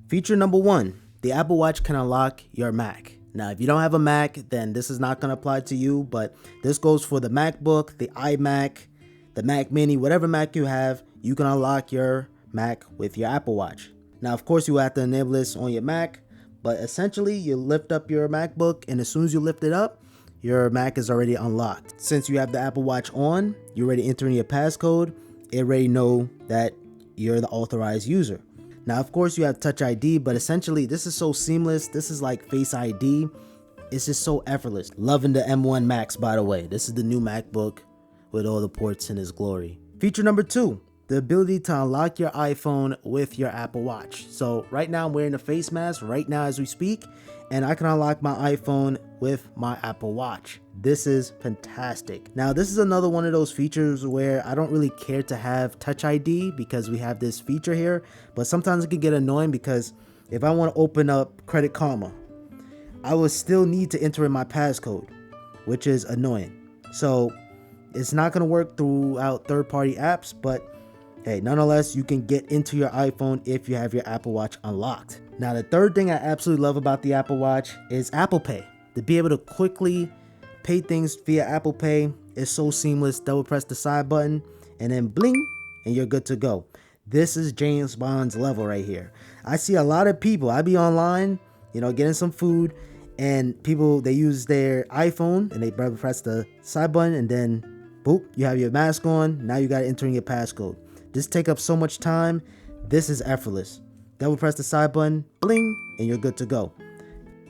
Feature number 1, the Apple Watch can unlock your Mac. Now, if you don't have a Mac, then this is not going to apply to you, but this goes for the MacBook, the iMac, the Mac Mini, whatever Mac you have, you can unlock your Mac with your Apple Watch. Now, of course, you have to enable this on your Mac, but essentially you lift up your MacBook, and as soon as you lift it up, your Mac is already unlocked. Since you have the Apple Watch on, you're already entering your passcode, it already know that you're the authorized user. Now, of course, you have Touch ID, but essentially this is so seamless. This is like Face ID. It's just so effortless. Loving the M1 Max, by the way. This is the new MacBook with all the ports in its glory. Feature number 2, the ability to unlock your iPhone with your Apple Watch. So right now I'm wearing a face mask right now as we speak, and I can unlock my iPhone with my Apple Watch. This is fantastic. Now, this is another one of those features where I don't really care to have Touch ID because we have this feature here, but sometimes it can get annoying because if I want to open up Credit Karma, I will still need to enter in my passcode, which is annoying. So it's not going to work throughout third-party apps, but hey, nonetheless, you can get into your iPhone if you have your Apple Watch unlocked. Now, the third thing I absolutely love about the Apple Watch is Apple Pay. To be able to quickly pay things via Apple Pay is so seamless. Double press the side button and then bling, and you're good to go. This is James Bond's level right here. I see a lot of people, I be online, getting some food, and people, they use their iPhone and they double press the side button, and then boop, you have your mask on. Now you got to enter in your passcode. This take up so much time. This is effortless. Double press the side button, bling, and you're good to go.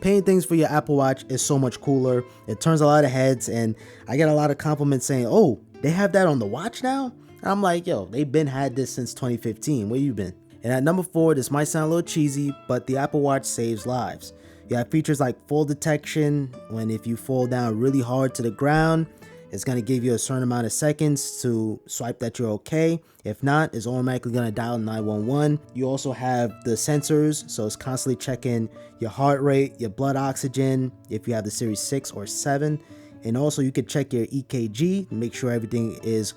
Paying things for your Apple Watch is so much cooler. It turns a lot of heads, and I get a lot of compliments saying, oh, they have that on the watch now? And I'm like, yo, they've been had this since 2015. Where you been? And at number 4, this might sound a little cheesy, but the Apple Watch saves lives. You have features like fall detection, when if you fall down really hard to the ground, it's going to give you a certain amount of seconds to swipe that you're okay. If not, it's automatically going to dial 911. You also have the sensors, so it's constantly checking your heart rate, your blood oxygen, if you have the Series 6 or 7. And also you can check your EKG, make sure everything is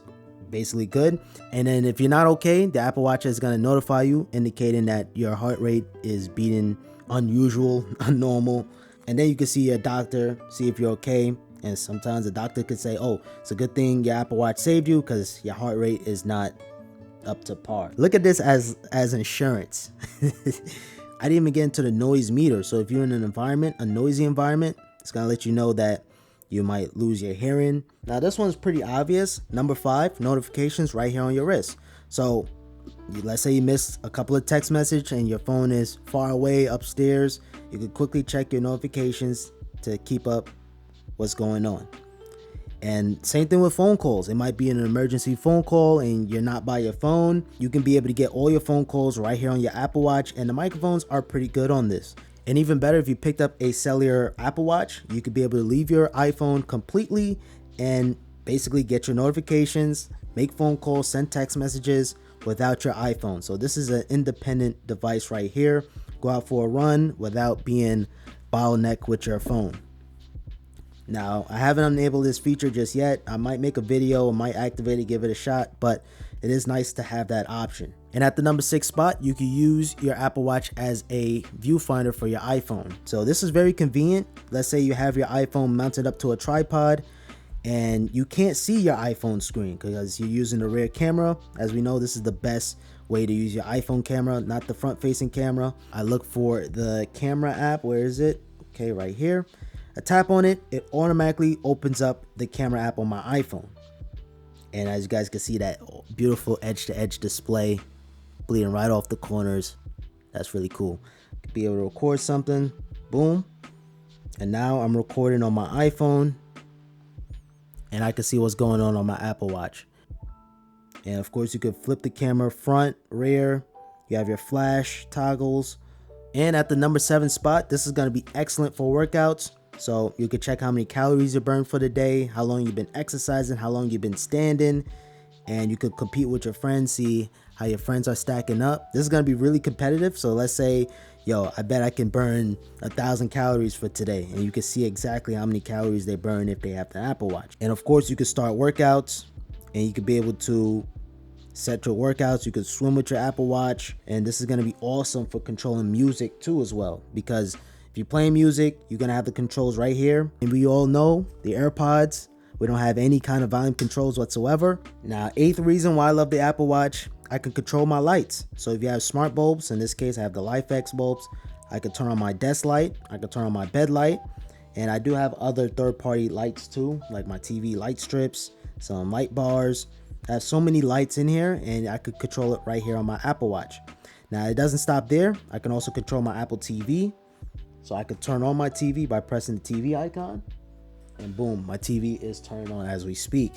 basically good. And then if you're not okay, the Apple Watch is going to notify you, indicating that your heart rate is beating unusual, unnormal. And then you can see your doctor, see if you're okay. And sometimes the doctor could say, oh, it's a good thing your Apple Watch saved you because your heart rate is not up to par. Look at this as insurance. I didn't even get into the noise meter. So if you're in an environment, a noisy environment, it's going to let you know that you might lose your hearing. Now, this one's pretty obvious. Number 5, notifications right here on your wrist. So let's say you missed a couple of text messages and your phone is far away upstairs. You can quickly check your notifications to keep up what's going on. And same thing with phone calls. It might be an emergency phone call and you're not by your phone. You can be able to get all your phone calls right here on your Apple Watch, and the microphones are pretty good on this. And even better, if you picked up a cellular Apple Watch, you could be able to leave your iPhone completely and basically get your notifications, make phone calls, send text messages without your iPhone. So this is an independent device right here. Go out for a run without being bottlenecked with your phone. Now, I haven't enabled this feature just yet. I might make a video, I might activate it, give it a shot, but it is nice to have that option. And at the number 6 spot, you can use your Apple Watch as a viewfinder for your iPhone. So this is very convenient. Let's say you have your iPhone mounted up to a tripod and you can't see your iPhone screen because you're using the rear camera. As we know, this is the best way to use your iPhone camera, not the front-facing camera. I look for the camera app. Where is it? Okay, right here. I tap on it, it automatically opens up the camera app on my iPhone. And as you guys can see, that beautiful edge-to-edge display bleeding right off the corners. That's really cool. Be able to record something, boom. And now I'm recording on my iPhone, and I can see what's going on my Apple Watch. And of course, you can flip the camera front, rear. You have your flash toggles. And at the number 7 spot, this is going to be excellent for workouts. So you can check how many calories you burned for the day, how long you've been exercising, how long you've been standing, and you could compete with your friends, see how your friends are stacking up. This is going to be really competitive. So let's say, yo, I bet I can burn 1,000 calories for today, and you can see exactly how many calories they burn if they have the Apple Watch. And of course, you can start workouts, and you could be able to set your workouts. You can swim with your Apple Watch, and this is going to be awesome for controlling music too as well, because if you're playing music, you're going to have the controls right here. And we all know the AirPods, we don't have any kind of volume controls whatsoever. Now, 8th reason why I love the Apple Watch, I can control my lights. So if you have smart bulbs, in this case I have the LifeX bulbs, I could turn on my desk light, I could turn on my bed light, and I do have other third-party lights too, like my TV light strips, some light bars. I have so many lights in here, and I could control it right here on my Apple Watch. Now, it doesn't stop there. I can also control my Apple TV. So I could turn on my TV by pressing the TV icon, and boom, my TV is turned on as we speak.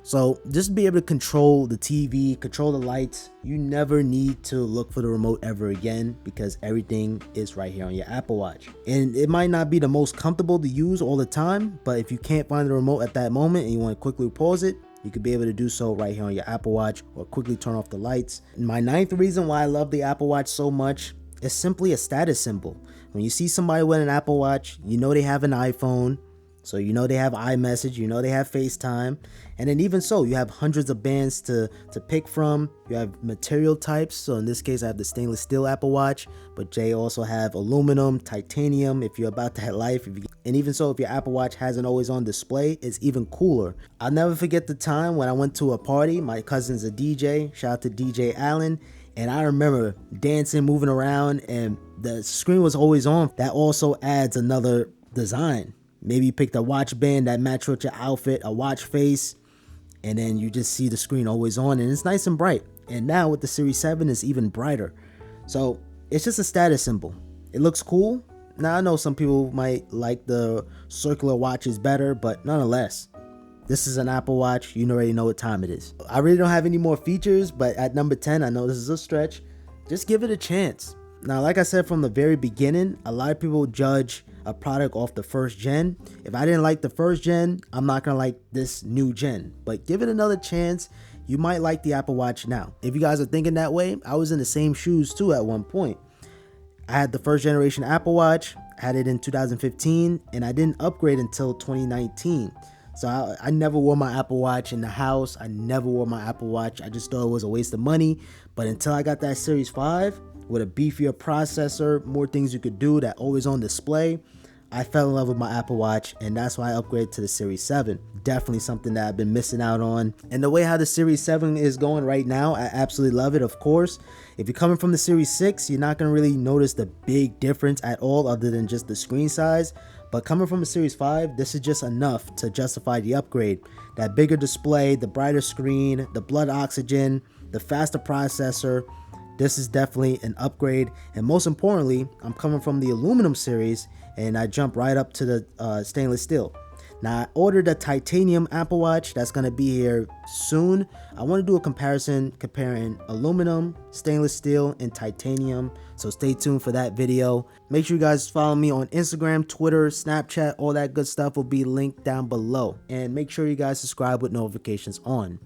So just to be able to control the TV, control the lights, you never need to look for the remote ever again, because everything is right here on your Apple Watch. And it might not be the most comfortable to use all the time, but if you can't find the remote at that moment and you want to quickly pause it, you could be able to do so right here on your Apple Watch, or quickly turn off the lights. And my 9th reason why I love the Apple Watch so much is simply a status symbol. When you see somebody with an Apple Watch, you know they have an iPhone, so you know they have iMessage, you know they have FaceTime, and then even so, you have hundreds of bands to pick from. You have material types, so in this case I have the stainless steel Apple Watch, but they also have aluminum, titanium if you're about that life, and even so, if your Apple Watch has an always on display, it's even cooler. I'll never forget the time when I went to a party. My cousin's a DJ, shout out to DJ Allen, and I remember dancing, moving around, and the screen was always on. That also adds another design. Maybe you picked a watch band that matched with your outfit, a watch face, and then you just see the screen always on, and it's nice and bright. And now with the Series 7, it's even brighter. So it's just a status symbol. It looks cool. Now I know some people might like the circular watches better, but nonetheless, this is an Apple Watch. You already know what time it is. I really don't have any more features, but at number 10, I know this is a stretch. Just give it a chance. Now, like I said from the very beginning, a lot of people judge a product off the first gen. If I didn't like the first gen, I'm not gonna like this new gen. But give it another chance. You might like the Apple Watch now. If you guys are thinking that way, I was in the same shoes too at one point. I had the first generation Apple Watch, had it in 2015, and I didn't upgrade until 2019. So I never wore my Apple Watch in the house. I never wore my Apple Watch. I just thought it was a waste of money. But until I got that Series 5 with a beefier processor, more things you could do, that always on display, I fell in love with my Apple Watch, and that's why I upgraded to the Series 7. Definitely something that I've been missing out on. And the way how the Series 7 is going right now, I absolutely love it, of course. If you're coming from the Series 6, you're not going to really notice the big difference at all other than just the screen size. But coming from the Series 5, this is just enough to justify the upgrade. That bigger display, the brighter screen, the blood oxygen, the faster processor. This is definitely an upgrade. And most importantly, I'm coming from the aluminum series, and I jump right up to the stainless steel. Now, I ordered a titanium Apple Watch that's going to be here soon. I want to do a comparison comparing aluminum, stainless steel, and titanium. So stay tuned for that video. Make sure you guys follow me on Instagram, Twitter, Snapchat. All that good stuff will be linked down below. And make sure you guys subscribe with notifications on.